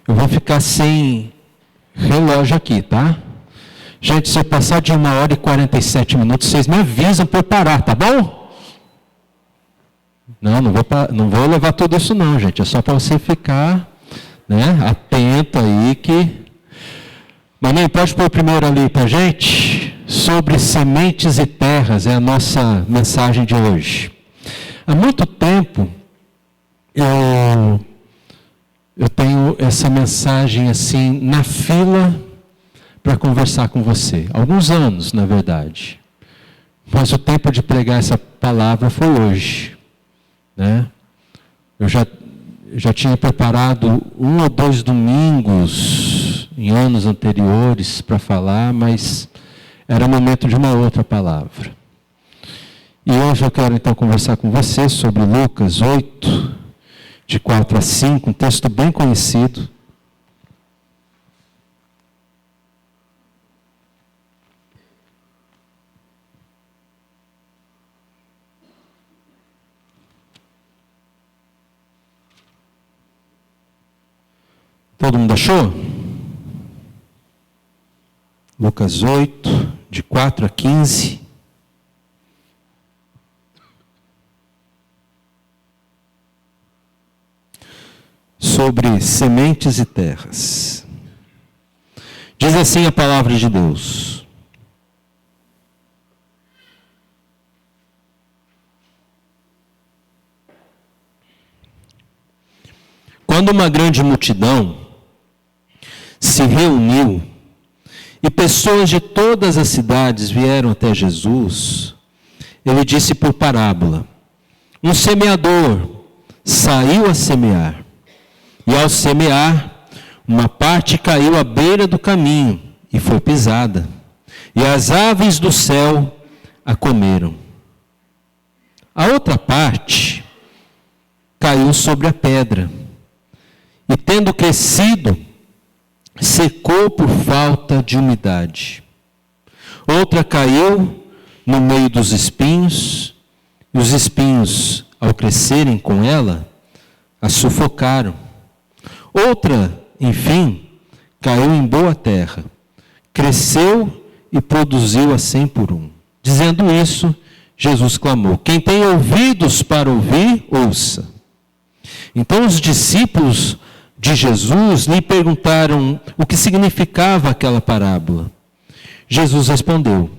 Eu vou ficar sem relógio aqui, tá? Gente, se eu passar de 1h47, vocês me avisam para eu parar, tá bom? Não vou levar tudo isso não, gente. É só para você ficar, né, atento aí que... Mamãe, pode pôr primeiro ali para a gente? Sobre sementes e terras, é a nossa mensagem de hoje. Há muito tempo, eu tenho essa mensagem assim, na fila, para conversar com você. Alguns anos, na verdade. Mas o tempo de pregar essa palavra foi hoje. Né? Eu já tinha preparado 1 ou 2 domingos em anos anteriores para falar, mas era momento de uma outra palavra. E hoje eu quero então conversar com você sobre Lucas 8, de 4 a 5, um texto bem conhecido. Todo mundo achou? Lucas 8, de 4 a 15. Sobre sementes e terras. Diz assim a palavra de Deus. Quando uma grande multidão se reuniu e pessoas de todas as cidades vieram até Jesus, ele disse por parábola: um semeador saiu a semear, e ao semear, uma parte caiu à beira do caminho e foi pisada, e as aves do céu a comeram. A outra parte caiu sobre a pedra, e tendo crescido, secou por falta de umidade. Outra caiu no meio dos espinhos, e os espinhos, ao crescerem com ela, a sufocaram. Outra, enfim, caiu em boa terra, cresceu e produziu a 100 por 1. Dizendo isso, Jesus clamou: quem tem ouvidos para ouvir, ouça. Então os discípulos de Jesus lhe perguntaram o que significava aquela parábola. Jesus respondeu: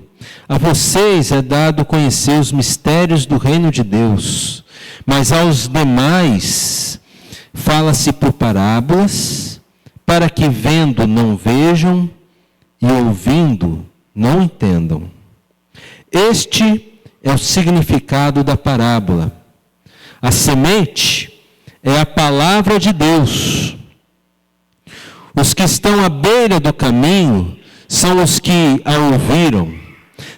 a vocês é dado conhecer os mistérios do reino de Deus, mas aos demais fala-se por parábolas, para que vendo não vejam e ouvindo não entendam. Este é o significado da parábola. A semente é a palavra de Deus. Os que estão à beira do caminho são os que a ouviram.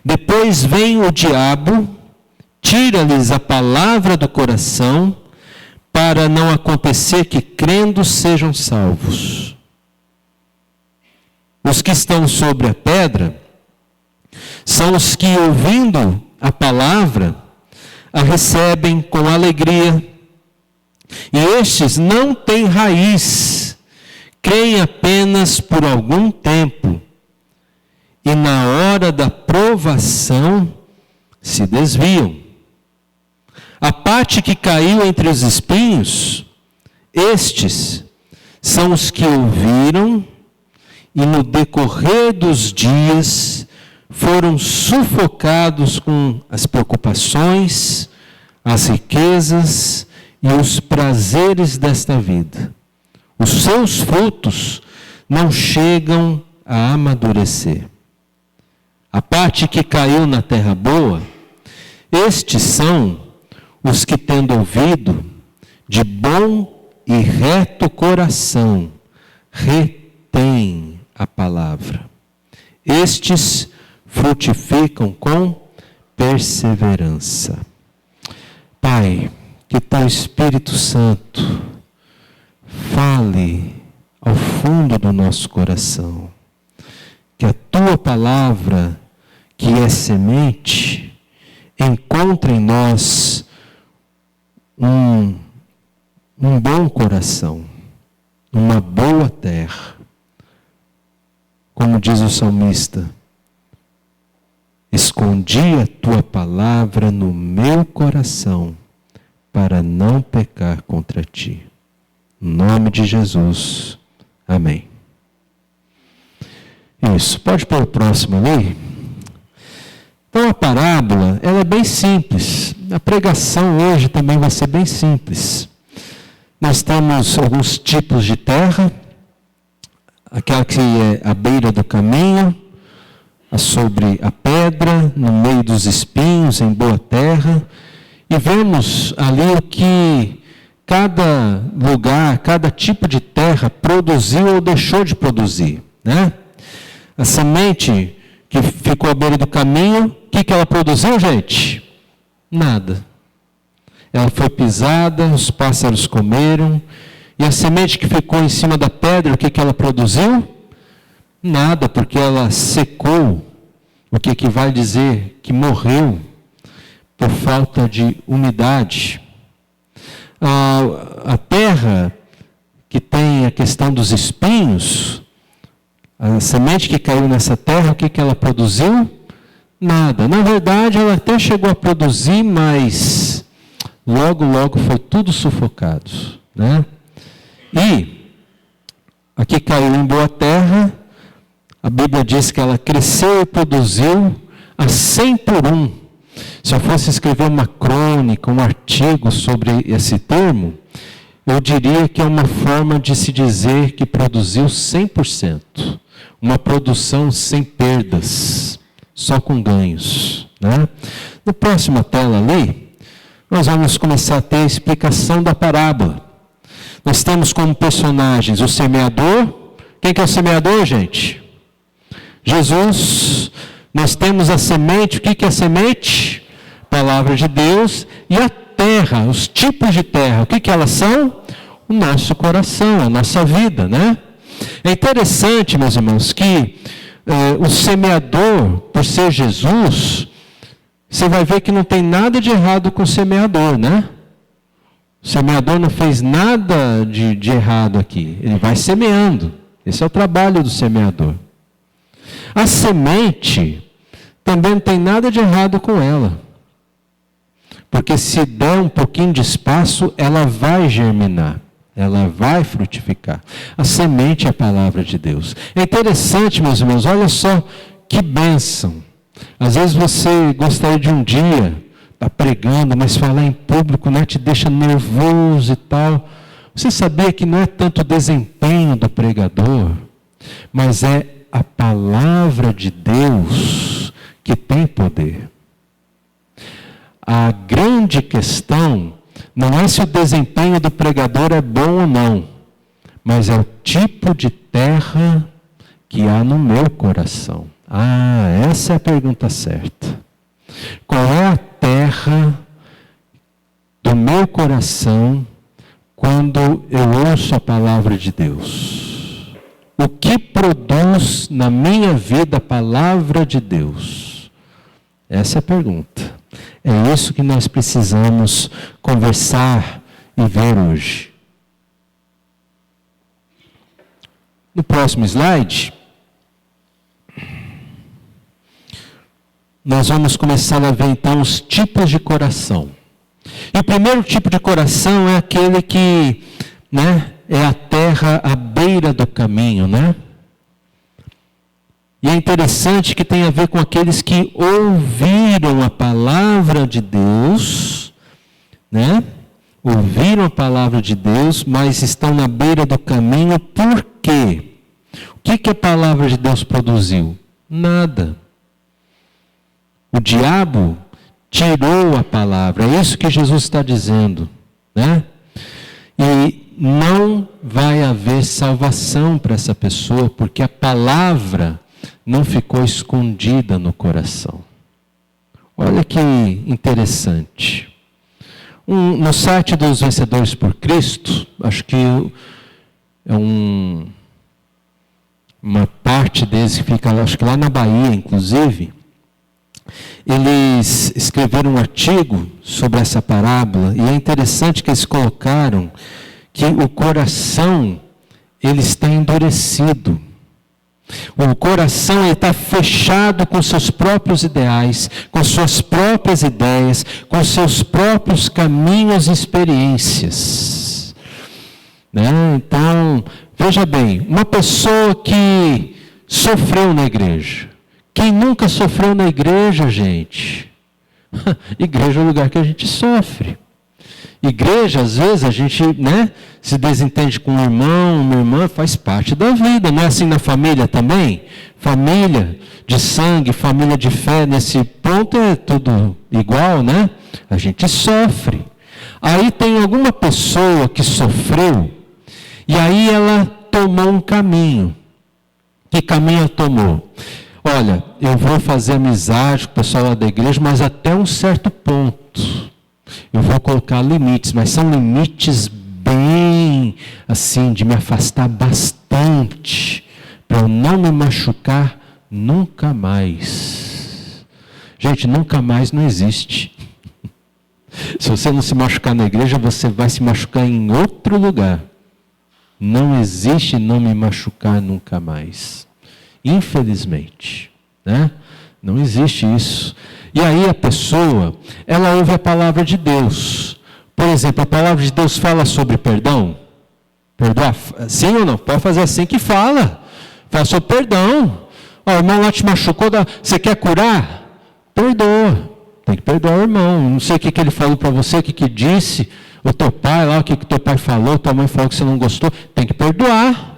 Depois vem o diabo, tira-lhes a palavra do coração, para não acontecer que crendo sejam salvos. Os que estão sobre a pedra são os que, ouvindo a palavra, a recebem com alegria. E estes não têm raiz, creem apenas por algum tempo, e na hora da provação se desviam. A parte que caiu entre os espinhos, estes são os que ouviram e no decorrer dos dias foram sufocados com as preocupações, as riquezas e os prazeres desta vida. Os seus frutos não chegam a amadurecer. A parte que caiu na terra boa, estes são os que, tendo ouvido, de bom e reto coração, retêm a palavra. Estes frutificam com perseverança. Pai, que teu Espírito Santo fale ao fundo do nosso coração. Que a tua palavra, que é semente, encontre em nós um bom coração, numa boa terra. Como diz o salmista, escondi a tua palavra no meu coração, para não pecar contra ti. Em nome de Jesus. Amém. Isso. Pode pôr o próximo ali? Então a parábola, ela é bem simples. A pregação hoje também vai ser bem simples. Nós temos alguns tipos de terra. Aquela que é à beira do caminho, sobre a pedra, no meio dos espinhos, em boa terra. E vemos ali o que cada lugar, cada tipo de terra produziu ou deixou de produzir, né? A semente que ficou à beira do caminho, o que ela produziu, gente? Nada. Ela foi pisada, os pássaros comeram. E a semente que ficou em cima da pedra, o que ela produziu? Nada, porque ela secou, o que equivale a dizer que morreu por falta de umidade. A terra que tem a questão dos espinhos, a semente que caiu nessa terra, o que ela produziu? Nada. Na verdade, ela até chegou a produzir, mas logo foi tudo sufocado, né? E aqui caiu em boa terra, a Bíblia diz que ela cresceu e produziu a 100 por 1. Se eu fosse escrever uma crônica, um artigo sobre esse termo, eu diria que é uma forma de se dizer que produziu 100%. Uma produção sem perdas, só com ganhos, né? Na próxima tela ali, nós vamos começar a ter a explicação da parábola. Nós temos como personagens o semeador. Quem que é o semeador, gente? Jesus. Nós temos a semente. O que é a semente? Palavra de Deus. E a terra, os tipos de terra. O que elas são? O nosso coração, a nossa vida, né? É interessante, meus irmãos, que o semeador, por ser Jesus, você vai ver que não tem nada de errado com o semeador, né? O semeador não fez nada de errado aqui. Ele vai semeando. Esse é o trabalho do semeador. A semente também não tem nada de errado com ela. Porque se der um pouquinho de espaço, ela vai germinar. Ela vai frutificar. A semente é a palavra de Deus. É interessante, meus irmãos, olha só que bênção. Às vezes você gostaria de um dia estar pregando, mas falar em público, né, te deixa nervoso e tal. Você sabia que não é tanto o desempenho do pregador, mas é a palavra de Deus que tem poder. A grande questão não é se o desempenho do pregador é bom ou não, mas é o tipo de terra que há no meu coração. Essa é a pergunta certa. Qual é a terra do meu coração quando eu ouço a palavra de Deus? O que produz na minha vida a palavra de Deus? Essa é a pergunta. É isso que nós precisamos conversar e ver hoje. No próximo slide, nós vamos começar a ver então os tipos de coração. E o primeiro tipo de coração é aquele que, né, é a terra à beira do caminho, né? E é interessante que tem a ver com aqueles que ouviram a palavra de Deus, né? Ouviram a palavra de Deus, mas estão na beira do caminho. Por quê? O que a palavra de Deus produziu? Nada. O diabo tirou a palavra. É isso que Jesus está dizendo, né? E não vai haver salvação para essa pessoa, porque a palavra não ficou escondida no coração. Olha que interessante. No site dos Vencedores por Cristo, acho que é uma parte deles que fica, acho que lá na Bahia, inclusive, eles escreveram um artigo sobre essa parábola, e é interessante que eles colocaram que o coração, ele está endurecido. O coração está fechado com seus próprios ideais, com suas próprias ideias, com seus próprios caminhos e experiências. Né? Então, veja bem, uma pessoa que sofreu na igreja. Quem nunca sofreu na igreja, gente? Igreja é o lugar que a gente sofre. Igreja, às vezes, a gente, se desentende com um irmão, uma irmã, faz parte da vida. Não é assim na família também? Família de sangue, família de fé, nesse ponto é tudo igual, né? A gente sofre. Aí tem alguma pessoa que sofreu, e aí ela tomou um caminho. Que caminho ela tomou? Olha, eu vou fazer amizade com o pessoal lá da igreja, mas até um certo ponto. Eu vou colocar limites, mas são limites bem, assim, de me afastar bastante, para eu não me machucar nunca mais. Gente, nunca mais não existe. Se você não se machucar na igreja, você vai se machucar em outro lugar. Não existe não me machucar nunca mais. Infelizmente, né? Não existe isso. E aí a pessoa, ela ouve a palavra de Deus. Por exemplo, a palavra de Deus fala sobre perdão. Perdoar? Sim ou não? Pode fazer assim que fala. Fala sobre perdão. Ó, o irmão lá te machucou, você quer curar? Perdoa. Tem que perdoar o irmão. Não sei o que ele falou para você, o que disse. O teu pai lá, o que teu pai falou, tua mãe falou que você não gostou. Tem que perdoar.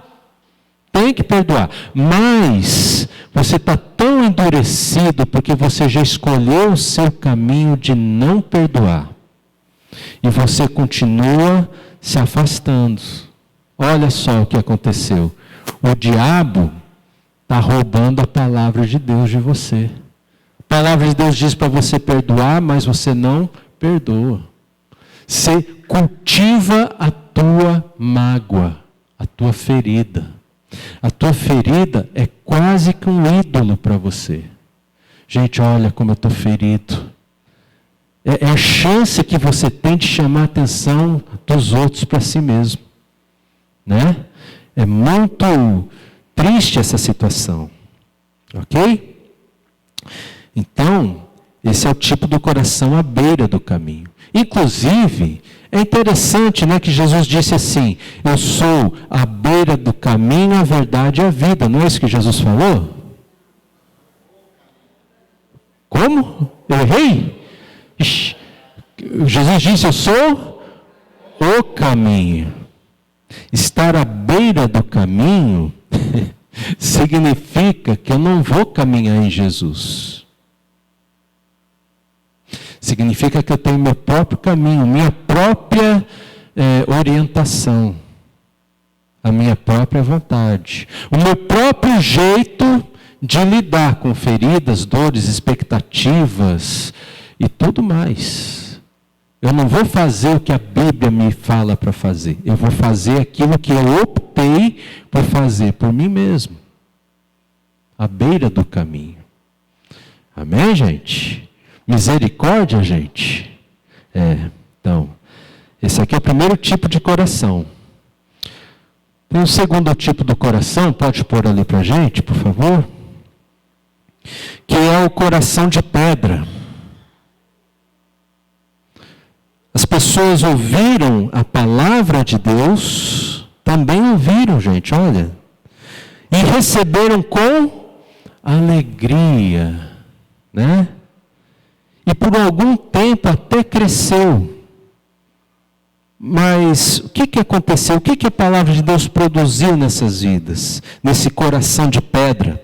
Tem que perdoar. Mas você está tão endurecido porque você já escolheu o seu caminho de não perdoar. E você continua se afastando. Olha só o que aconteceu. O diabo está roubando a palavra de Deus de você. A palavra de Deus diz para você perdoar, mas você não perdoa. Você cultiva a tua mágoa, a tua ferida. A tua ferida é quase que um ídolo para você. Gente, olha como eu estou ferido. É a chance que você tem de chamar a atenção dos outros para si mesmo. Né? É muito triste essa situação. Ok? Então, esse é o tipo do coração à beira do caminho. Inclusive, é interessante, que Jesus disse assim, eu sou à beira do caminho, a verdade e a vida. Não é isso que Jesus falou? Como? Eu errei? Ixi, Jesus disse, eu sou o caminho. Estar à beira do caminho significa que eu não vou caminhar em Jesus. Significa que eu tenho meu próprio caminho, minha própria orientação, a minha própria vontade, o meu próprio jeito de lidar com feridas, dores, expectativas e tudo mais. Eu não vou fazer o que a Bíblia me fala para fazer, eu vou fazer aquilo que eu optei por fazer por mim mesmo, à beira do caminho. Amém, gente? Misericórdia, gente. Então, esse aqui é o primeiro tipo de coração. Tem um segundo tipo do coração, pode pôr ali para a gente, por favor? Que é o coração de pedra. As pessoas ouviram a palavra de Deus, também ouviram, gente, olha, e receberam com alegria, né? E por algum tempo até cresceu. Mas o que aconteceu? O que a palavra de Deus produziu nessas vidas? Nesse coração de pedra?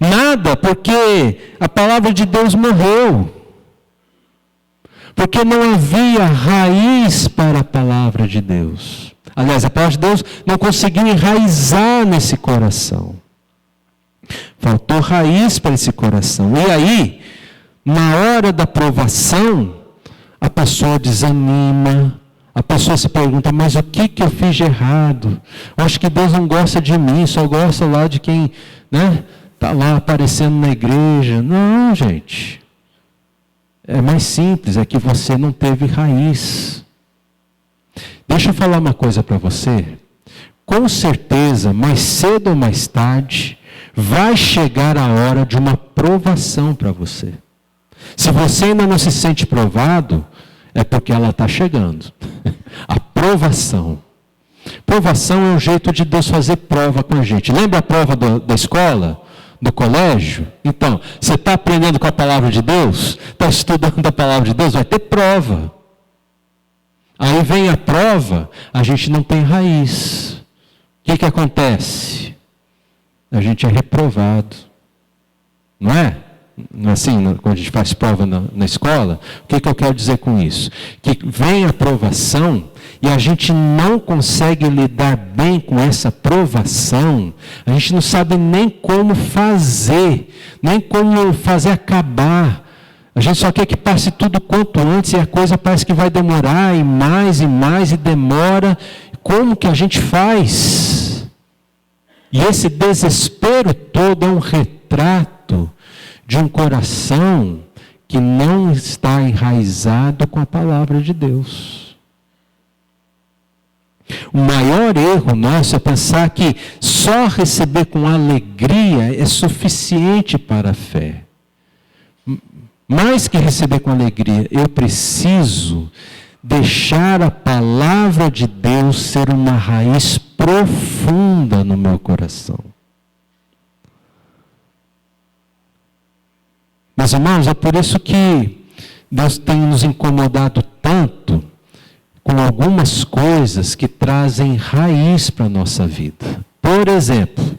Nada, porque a palavra de Deus morreu. Porque não havia raiz para a palavra de Deus. Aliás, a palavra de Deus não conseguiu enraizar nesse coração. Faltou raiz para esse coração. E aí, na hora da provação, a pessoa desanima, a pessoa se pergunta, mas o que eu fiz de errado? Eu acho que Deus não gosta de mim, só gosta lá de quem está lá aparecendo na igreja. Não, gente. É mais simples, é que você não teve raiz. Deixa eu falar uma coisa para você. com certeza, mais cedo ou mais tarde, vai chegar a hora de uma provação para você. Se você ainda não se sente provado, é porque ela está chegando. A provação. Provação é um jeito de Deus fazer prova com a gente. Lembra a prova da escola? Do colégio? Então, você está aprendendo com a palavra de Deus? Está estudando a palavra de Deus? Vai ter prova. Aí vem a prova, a gente não tem raiz. O que acontece? A gente é reprovado. Não é? Não é assim, quando a gente faz prova na escola? O que eu quero dizer com isso? Que vem a provação e a gente não consegue lidar bem com essa provação, a gente não sabe nem como fazer, nem como fazer acabar. A gente só quer que passe tudo quanto antes e a coisa parece que vai demorar e mais e demora. Como que a gente faz? E esse desespero todo é um retrato de um coração que não está enraizado com a palavra de Deus. O maior erro nosso é pensar que só receber com alegria é suficiente para a fé. Mais que receber com alegria, eu preciso deixar a palavra de Deus ser uma raiz profunda no meu coração. Meus irmãos, é por isso que Deus tem nos incomodado tanto com algumas coisas que trazem raiz para a nossa vida. Por exemplo,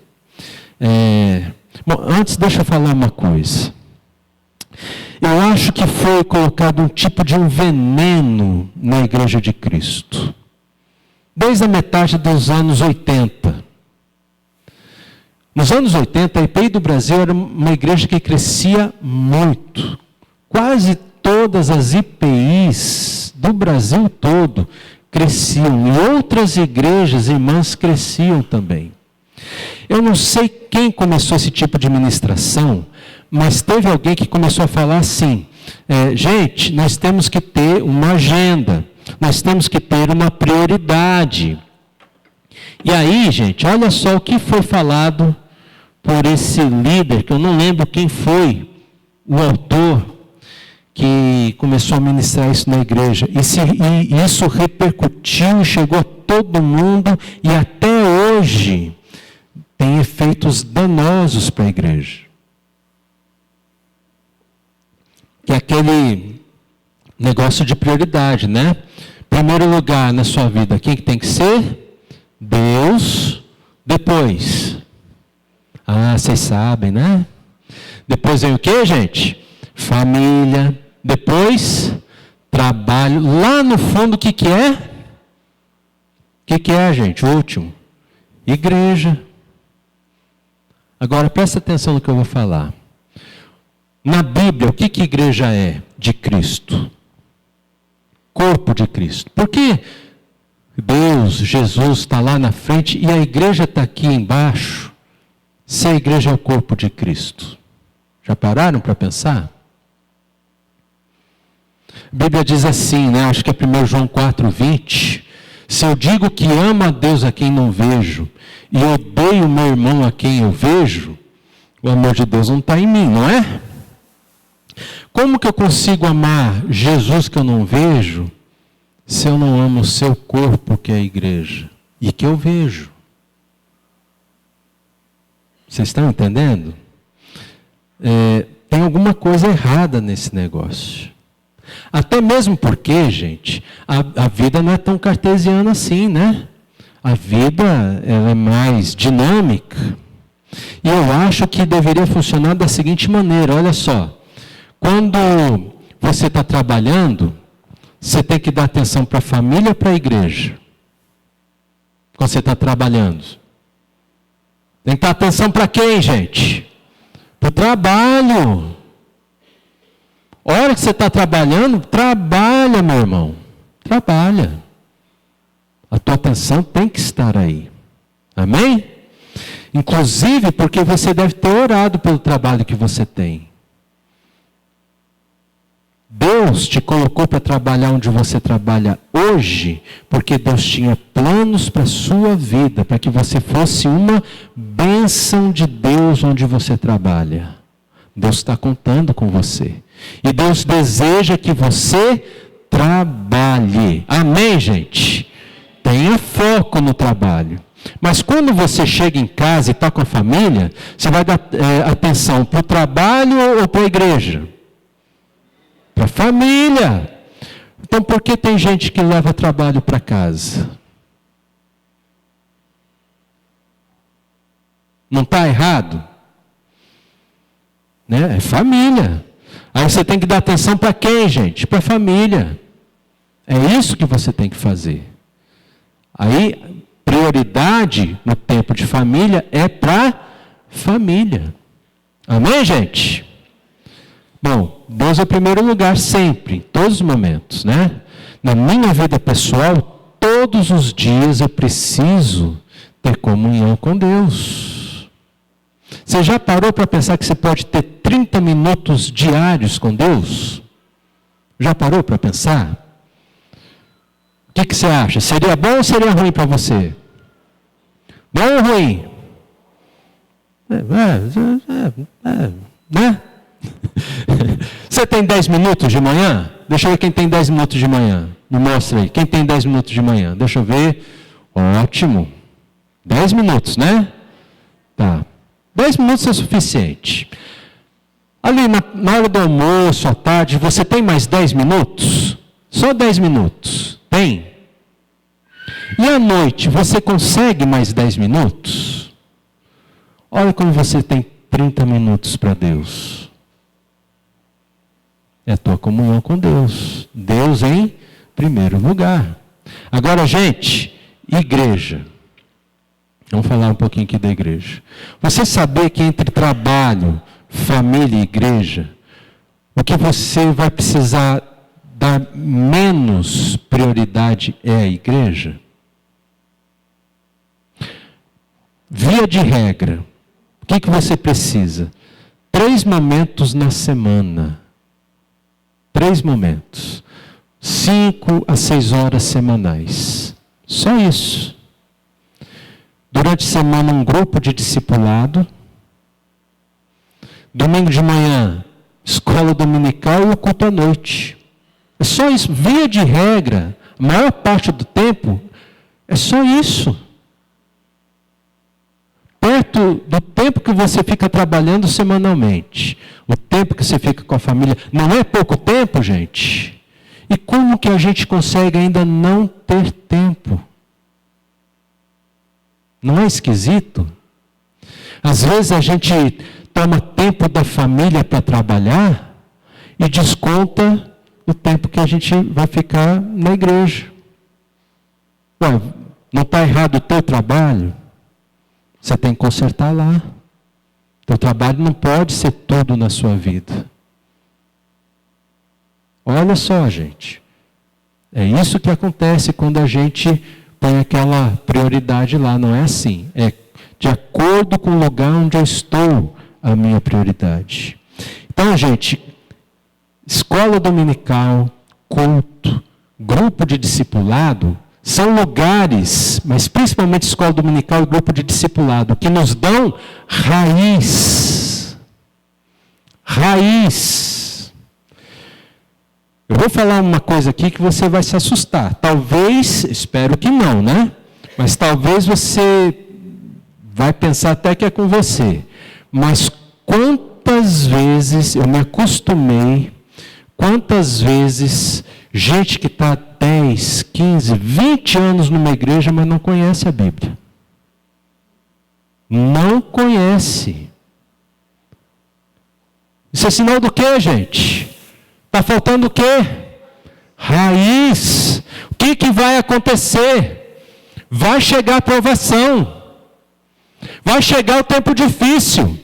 antes deixa eu falar uma coisa. Eu acho que foi colocado um tipo de um veneno na Igreja de Cristo. Desde a metade dos anos 80. Nos anos 80, a IPI do Brasil era uma igreja que crescia muito. Quase todas as IPIs do Brasil todo cresciam. E outras igrejas, irmãs, cresciam também. Eu não sei quem começou esse tipo de ministração, mas teve alguém que começou a falar assim, gente, nós temos que ter uma agenda, nós temos que ter uma prioridade. E aí, gente, olha só o que foi falado por esse líder, que eu não lembro quem foi o autor que começou a ministrar isso na igreja. E isso repercutiu, chegou a todo mundo e até hoje tem efeitos danosos para a igreja. Que é aquele negócio de prioridade, né? Primeiro lugar na sua vida, quem que tem que ser? Deus. Depois. Vocês sabem, né? Depois vem o quê, gente? Família. Depois, trabalho. Lá no fundo, o que é? O que é, gente? O último. Igreja. Agora, presta atenção no que eu vou falar. Na Bíblia, o que igreja é? De Cristo. Corpo de Cristo. Por que Deus, Jesus, está lá na frente e a igreja está aqui embaixo, se a igreja é o corpo de Cristo? Já pararam para pensar? A Bíblia diz assim, né? Acho que é 1 João 4:20. Se eu digo que amo a Deus a quem não vejo e odeio meu irmão a quem eu vejo, o amor de Deus não está em mim, não é? Como que eu consigo amar Jesus que eu não vejo, se eu não amo o seu corpo, que é a igreja, e que eu vejo? Vocês estão entendendo? Tem alguma coisa errada nesse negócio. Até mesmo porque, gente, a vida não é tão cartesiana assim, né? A vida ela é mais dinâmica. E eu acho que deveria funcionar da seguinte maneira, olha só. Quando você está trabalhando, você tem que dar atenção para a família ou para a igreja? Quando você está trabalhando. Tem que dar atenção para quem, gente? Para o trabalho. A hora que você está trabalhando, trabalha, meu irmão. Trabalha. A tua atenção tem que estar aí. Amém? Inclusive porque você deve ter orado pelo trabalho que você tem. Deus te colocou para trabalhar onde você trabalha hoje, porque Deus tinha planos para a sua vida, para que você fosse uma bênção de Deus onde você trabalha. Deus está contando com você. E Deus deseja que você trabalhe. Amém, gente? Tenha foco no trabalho. Mas quando você chega em casa e está com a família, você vai dar atenção para o trabalho ou para a igreja? Para a família. Então por que tem gente que leva trabalho para casa? Não está errado? Né? É família. Aí você tem que dar atenção para quem, gente? Para a família. É isso que você tem que fazer. Aí, prioridade no tempo de família é para família. Amém, gente? Bom, Deus é o primeiro lugar sempre, em todos os momentos, né? Na minha vida pessoal, todos os dias eu preciso ter comunhão com Deus. Você já parou para pensar que você pode ter 30 minutos diários com Deus? Já parou para pensar? O que você acha? Seria bom ou seria ruim para você? Bom ou ruim? Né? Você tem 10 minutos de manhã? Deixa eu ver quem tem 10 minutos de manhã. Me mostra aí. Quem tem 10 minutos de manhã? Deixa eu ver. Ótimo. 10 minutos, né? Tá. 10 minutos é suficiente. Ali na hora do almoço, à tarde, você tem mais 10 minutos? Só 10 minutos. Tem? E à noite, você consegue mais 10 minutos? Olha como você tem 30 minutos para Deus. É a tua comunhão com Deus. Deus em primeiro lugar. Agora, gente, igreja. Vamos falar um pouquinho aqui da igreja. Você saber que entre trabalho, família e igreja, o que você vai precisar dar menos prioridade é a igreja? Via de regra, o que você precisa? 3 momentos na semana. 3 momentos. 5 a 6 horas semanais. Só isso. Durante a semana, um grupo de discipulado. Domingo de manhã, escola dominical e o culto à noite. É só isso. Via de regra, a maior parte do tempo, é só isso. Perto do tempo que você fica trabalhando semanalmente, o tempo que você fica com a família, não é pouco tempo, gente? E como que a gente consegue ainda não ter tempo? Não é esquisito? Às vezes a gente toma tempo da família para trabalhar e desconta o tempo que a gente vai ficar na igreja. Ué, não está errado o teu trabalho? Você tem que consertar lá. Teu trabalho não pode ser tudo na sua vida. Olha só, gente. É isso que acontece quando a gente põe aquela prioridade lá. Não é assim. É de acordo com o lugar onde eu estou, a minha prioridade. Então, gente, escola dominical, culto, grupo de discipulado, são lugares, mas principalmente escola dominical e grupo de discipulado, que nos dão raiz. Raiz. Eu vou falar uma coisa aqui que você vai se assustar. Talvez, espero que não, né? Mas talvez você vai pensar até que é com você. Mas quantas vezes eu me acostumei, quantas vezes gente que está 10, 15, 20 anos numa igreja, mas não conhece a Bíblia. Não conhece. Isso é sinal do quê, gente? Está faltando o quê? Raiz. O que vai acontecer? Vai chegar a provação. Vai chegar o tempo difícil.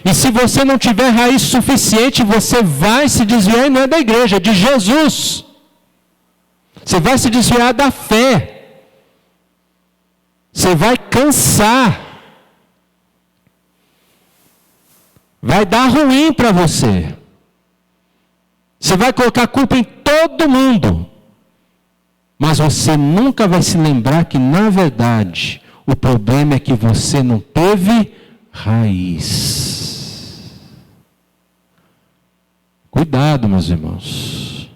E se você não tiver raiz suficiente, você vai se desviar, e não é da igreja, é de Jesus. Você vai se desviar da fé. Você vai cansar. Vai dar ruim para você. Você vai colocar a culpa em todo mundo. Mas você nunca vai se lembrar que, na verdade, o problema é que você não teve raiz. Cuidado, meus irmãos.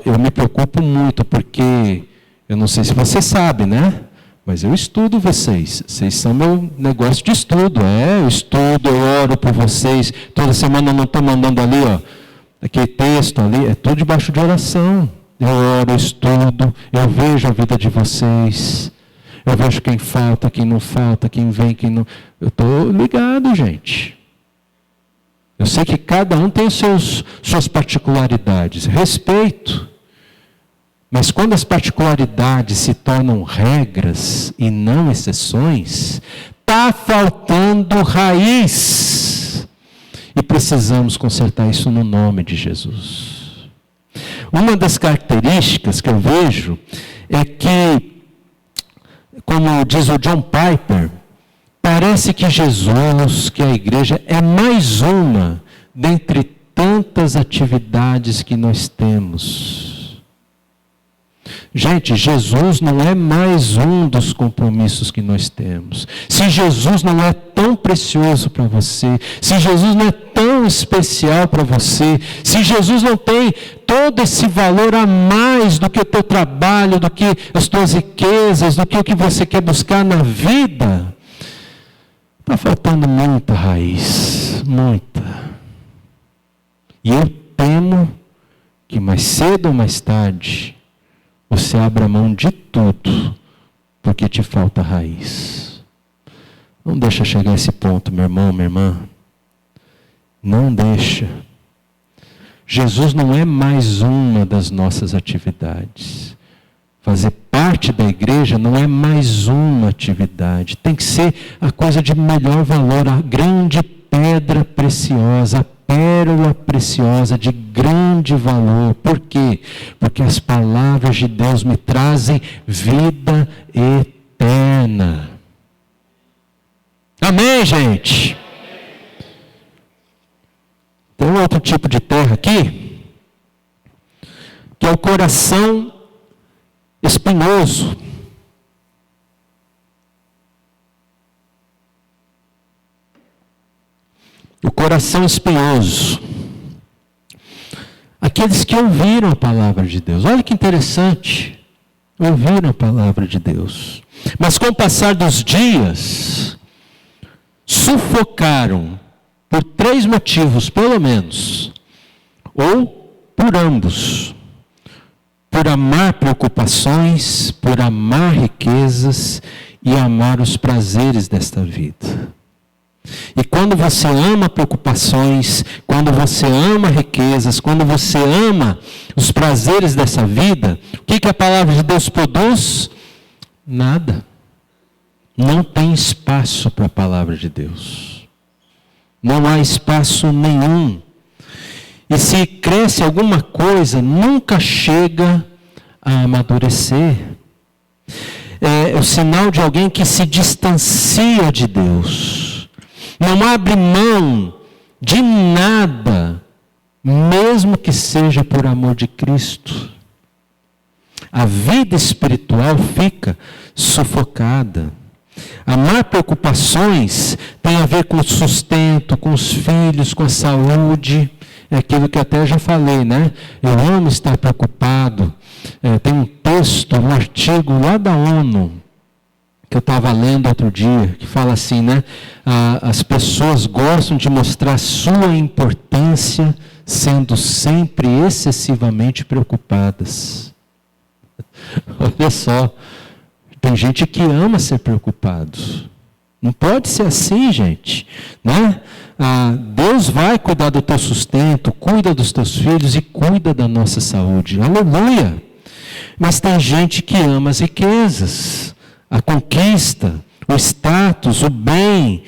Eu me preocupo muito porque, eu não sei se você sabe, né? Mas eu estudo vocês. Vocês são meu negócio de estudo. Eu estudo, eu oro por vocês. Toda semana eu não estou mandando ali, aquele texto ali. É tudo debaixo de oração. Eu oro, eu estudo, eu vejo a vida de vocês. Eu vejo quem falta, quem não falta, quem vem, quem não... Eu estou ligado, gente. Eu sei que cada um tem suas particularidades. Respeito. Mas quando as particularidades se tornam regras e não exceções, está faltando raiz. E precisamos consertar isso no nome de Jesus. Uma das características que eu vejo é que, como diz o John Piper, parece que Jesus, que a igreja, é mais uma dentre tantas atividades que nós temos. Gente, Jesus não é mais um dos compromissos que nós temos. Se Jesus não é tão precioso para você, se Jesus não é tão especial para você, se Jesus não tem todo esse valor a mais do que o teu trabalho, do que as tuas riquezas, do que o que você quer buscar na vida, está faltando muita raiz, muita. E eu temo que mais cedo ou mais tarde, você abra mão de tudo, porque te falta raiz. Não deixa chegar a esse ponto, meu irmão, minha irmã. Não deixa. Jesus não é mais uma das nossas atividades. Fazer parte da igreja não é mais uma atividade. Tem que ser a coisa de melhor valor, a grande pedra preciosa, a pérola preciosa de grande valor. Por quê? Porque as palavras de Deus me trazem vida eterna. Amém, gente? Tem um outro tipo de terra aqui, que é o coração espinhoso. O coração espinhoso. Aqueles que ouviram a palavra de Deus. Olha que interessante. Ouviram a palavra de Deus. Mas com o passar dos dias, sufocaram por 3 motivos, pelo menos. Ou por ambos. Por amar preocupações, por amar riquezas e amar os prazeres desta vida. E quando você ama preocupações, quando você ama riquezas, quando você ama os prazeres dessa vida, o que a palavra de Deus produz? Nada. Não tem espaço para a palavra de Deus. Não há espaço nenhum. E se cresce alguma coisa, nunca chega a amadurecer. É o sinal de alguém que se distancia de Deus. Não abre mão de nada, mesmo que seja por amor de Cristo. A vida espiritual fica sufocada. Amar preocupações tem a ver com o sustento, com os filhos, com a saúde. É aquilo que até já falei, né? Eu amo estar preocupado. Tem um texto, um artigo lá da ONU, que eu estava lendo outro dia, que fala assim, né? As pessoas gostam de mostrar sua importância, sendo sempre excessivamente preocupadas. Olha só, tem gente que ama ser preocupado. Não pode ser assim, gente, né? Deus vai cuidar do teu sustento, cuida dos teus filhos e cuida da nossa saúde. Aleluia! Mas tem gente que ama as riquezas, a conquista, o status, o bem,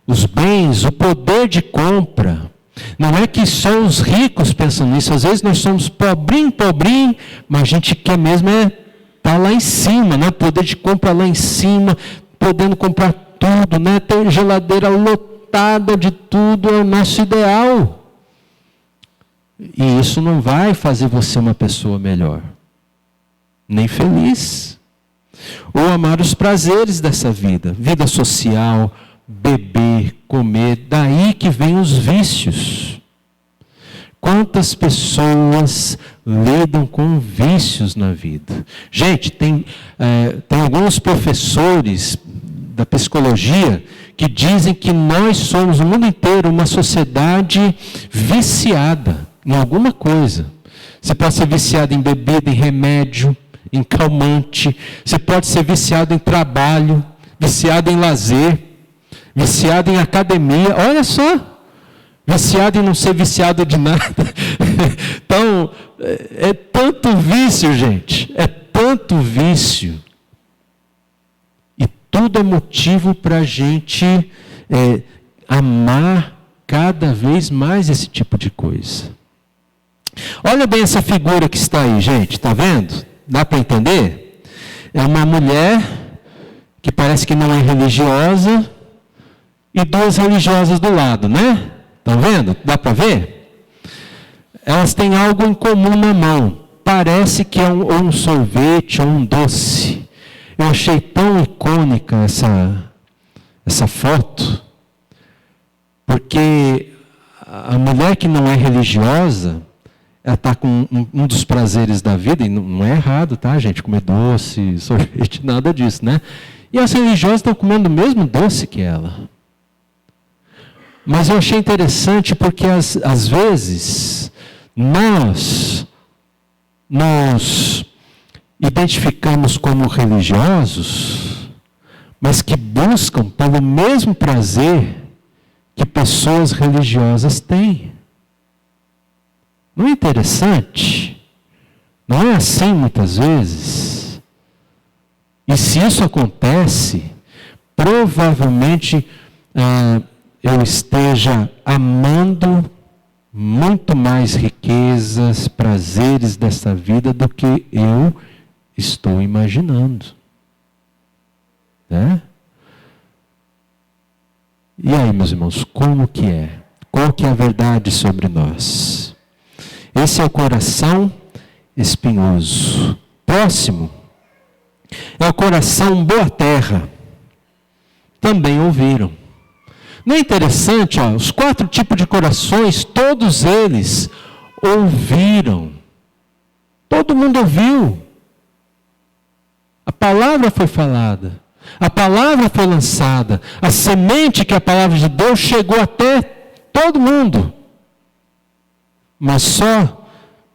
os bens, o poder de compra. Não é que só os ricos pensam nisso. Às vezes nós somos pobrinho, mas a gente quer mesmo estar lá em cima, né? Poder de compra lá em cima, podendo comprar tudo, né? Ter geladeira lotada de tudo é o nosso ideal. E isso não vai fazer você uma pessoa melhor, nem feliz. Ou amar os prazeres dessa vida, vida social, beber, comer, daí que vem os vícios. Quantas pessoas lidam com vícios na vida? Gente, tem alguns professores da psicologia que dizem que nós somos, no mundo inteiro, uma sociedade viciada em alguma coisa. Você pode ser viciado em bebida, em remédio, em calmante. Você pode ser viciado em trabalho, viciado em lazer, viciado em academia. Olha só! Viciado em não ser viciado de nada. Então, é tanto vício, gente. É tanto vício. E tudo é motivo para a gente amar cada vez mais esse tipo de coisa. Olha bem essa figura que está aí, gente. Está vendo? Dá para entender? É uma mulher que parece que não é religiosa e duas religiosas do lado, né? Estão vendo? Dá para ver? Elas têm algo em comum na mão. Parece que é um sorvete ou um doce. Eu achei tão icônica essa foto, porque a mulher que não é religiosa, ela está com um dos prazeres da vida, e não é errado, tá, gente? Comer doce, sorvete, nada disso, né? E as religiosas estão comendo o mesmo doce que ela. Mas eu achei interessante porque, às vezes, nós nos identificamos como religiosos, mas que buscam pelo mesmo prazer que pessoas religiosas têm. Não é interessante? Não é assim muitas vezes? E se isso acontece, provavelmente eu esteja amando muito mais riquezas, prazeres dessa vida do que eu estou imaginando. Né? E aí, meus irmãos, como que é? Qual que é a verdade sobre nós? Esse é o coração espinhoso. Próximo é o coração boa terra. Também ouviram. Não é interessante, os 4 tipos de corações, todos eles ouviram. Todo mundo ouviu. A palavra foi falada. A palavra foi lançada. A semente que é a palavra de Deus chegou até todo mundo. Mas só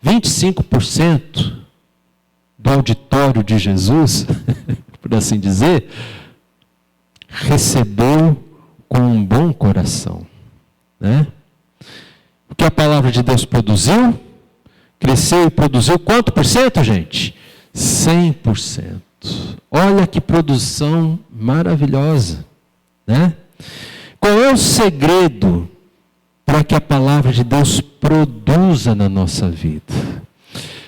25% do auditório de Jesus, por assim dizer, recebeu com um bom coração, né? O que a palavra de Deus produziu, cresceu e produziu quanto por cento, gente? 100%. Olha que produção maravilhosa, né? Qual é o segredo para que a palavra de Deus produza na nossa vida?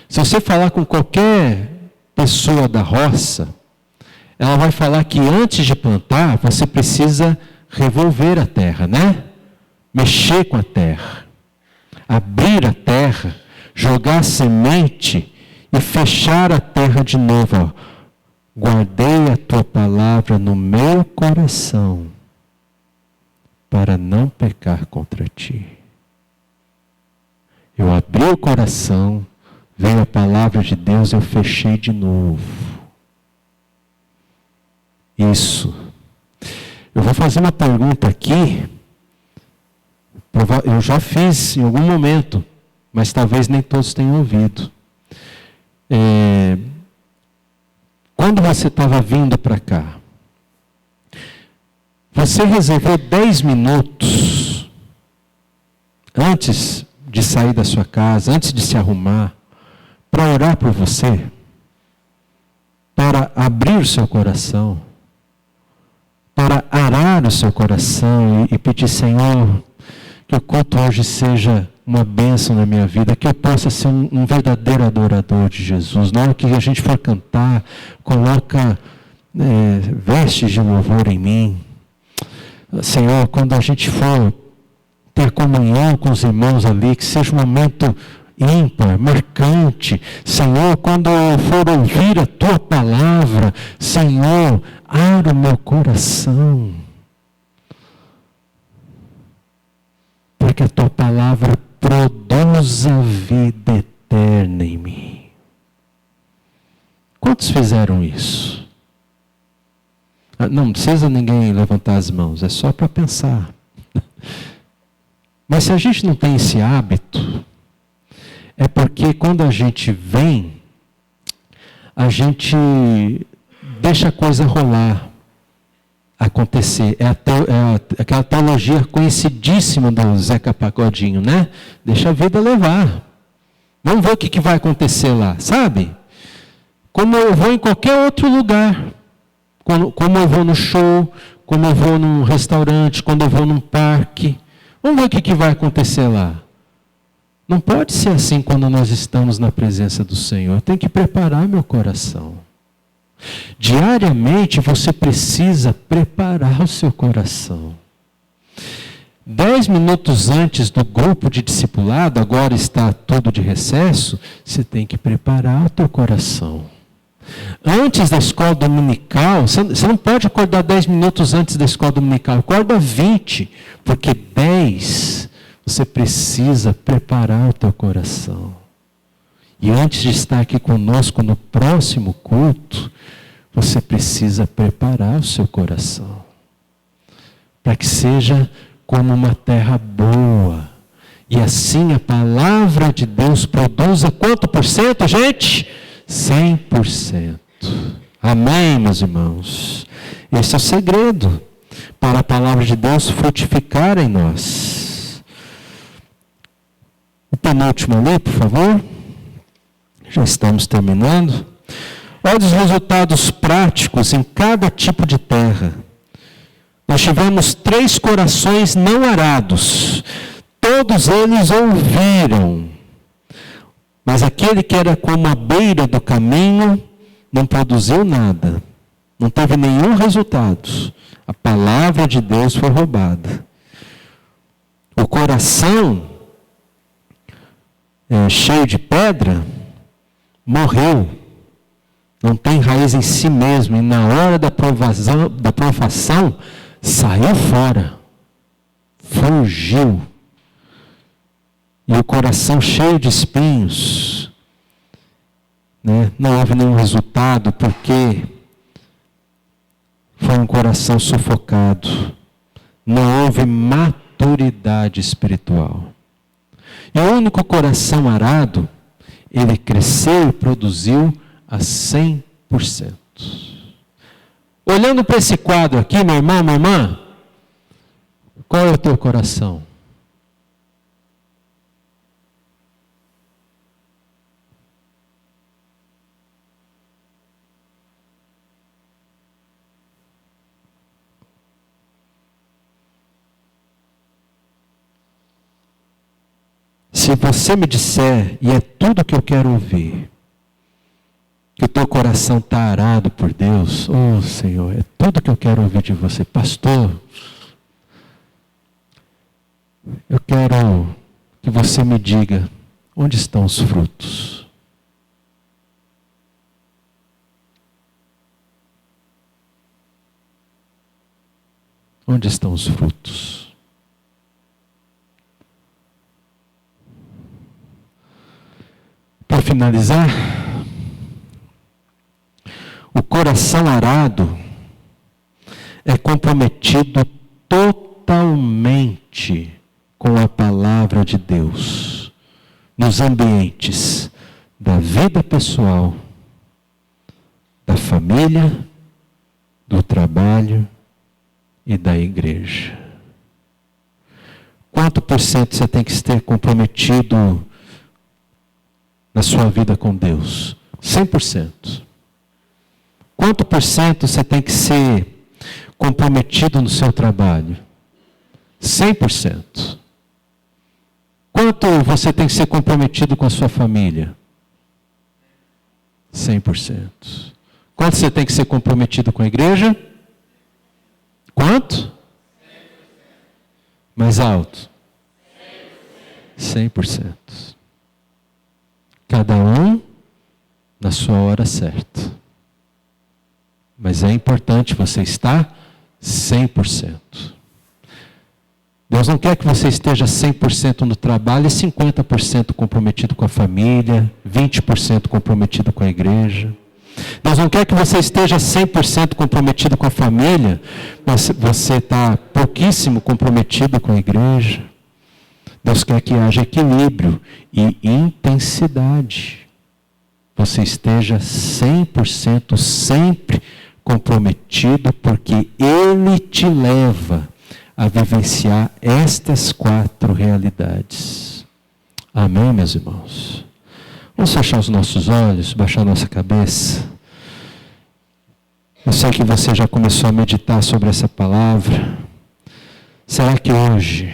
Se você falar com qualquer pessoa da roça, ela vai falar que antes de plantar, você precisa revolver a terra, né? Mexer com a terra, abrir a terra, jogar a semente e fechar a terra de novo. Guardei a tua palavra no meu coração para não pecar contra ti. Eu abri o coração, veio a palavra de Deus, eu fechei de novo. Isso. Eu vou fazer uma pergunta aqui, eu já fiz em algum momento, mas talvez nem todos tenham ouvido. Quando você estava vindo para cá, você reservou 10 minutos antes de sair da sua casa, antes de se arrumar, para orar por você, para abrir o seu coração, para arar o seu coração e pedir, Senhor, que o culto hoje seja uma bênção na minha vida, que eu possa ser um verdadeiro adorador de Jesus. Na hora que a gente for cantar, coloca vestes de louvor em mim. Senhor, quando a gente for ter comunhão com os irmãos ali, que seja um momento ímpar, marcante. Senhor, quando eu for ouvir a tua palavra, Senhor, abra o meu coração, para que a tua palavra produza vida eterna em mim. Quantos fizeram isso? Não precisa ninguém levantar as mãos, é só para pensar. Mas se a gente não tem esse hábito, é porque quando a gente vem, a gente deixa a coisa rolar, acontecer. É aquela teologia conhecidíssima do Zeca Pagodinho, né? Deixa a vida levar. Vamos ver o que vai acontecer lá, sabe? Como eu vou em qualquer outro lugar. Como eu vou no show, como eu vou num restaurante, quando eu vou num parque. Vamos ver o que vai acontecer lá. Não pode ser assim quando nós estamos na presença do Senhor. Eu tenho que preparar meu coração. Diariamente você precisa preparar o seu coração. 10 minutos antes do grupo de discipulado, agora está tudo de recesso, você tem que preparar o teu coração. Antes da escola dominical, você não pode acordar 10 minutos antes da escola dominical, acorda 20, porque 10 você precisa preparar o teu coração. E antes de estar aqui conosco no próximo culto, você precisa preparar o seu coração, para que seja como uma terra boa, e assim a palavra de Deus produza quanto por cento, gente? 100%. Amém, meus irmãos? Esse é o segredo para a palavra de Deus frutificar em nós. O penúltimo ali, por favor. Já estamos terminando. Olha os resultados práticos em cada tipo de terra. Nós tivemos 3 corações não arados. Todos eles ouviram. Mas aquele que era como a beira do caminho, não produziu nada. Não teve nenhum resultado. A palavra de Deus foi roubada. O coração, cheio de pedra, morreu. Não tem raiz em si mesmo. E na hora da provação, saiu fora. Fugiu. E o coração cheio de espinhos, né? Não houve nenhum resultado, porque foi um coração sufocado. Não houve maturidade espiritual. E o único coração arado, ele cresceu e produziu a 100%. Olhando para esse quadro aqui, meu irmão, minha irmã, qual é o teu coração? Se você me disser, e é tudo que eu quero ouvir, que o teu coração está arado por Deus, oh Senhor, é tudo que eu quero ouvir de você. Pastor, eu quero que você me diga, onde estão os frutos? Onde estão os frutos? Para finalizar, o coração arado é comprometido totalmente com a palavra de Deus, nos ambientes da vida pessoal, da família, do trabalho e da igreja. Quanto por cento você tem que ser comprometido na sua vida com Deus? 100%. Quanto por cento você tem que ser comprometido no seu trabalho? 100%. Quanto você tem que ser comprometido com a sua família? 100%. Quanto você tem que ser comprometido com a igreja? Quanto? Mais alto. 100%. Cada um na sua hora certa. Mas é importante você estar 100%. Deus não quer que você esteja 100% no trabalho e 50% comprometido com a família, 20% comprometido com a igreja. Deus não quer que você esteja 100% comprometido com a família, mas você está pouquíssimo comprometido com a igreja. Deus quer que haja equilíbrio e intensidade. Você esteja 100% sempre comprometido, porque Ele te leva a vivenciar estas 4 realidades. Amém, meus irmãos? Vamos fechar os nossos olhos, baixar nossa cabeça. Eu sei que você já começou a meditar sobre essa palavra. Será que hoje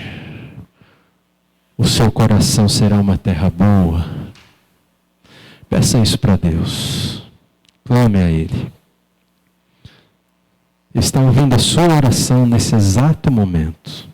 o seu coração será uma terra boa? Peça isso para Deus. Clame a Ele. Ele está ouvindo a sua oração nesse exato momento.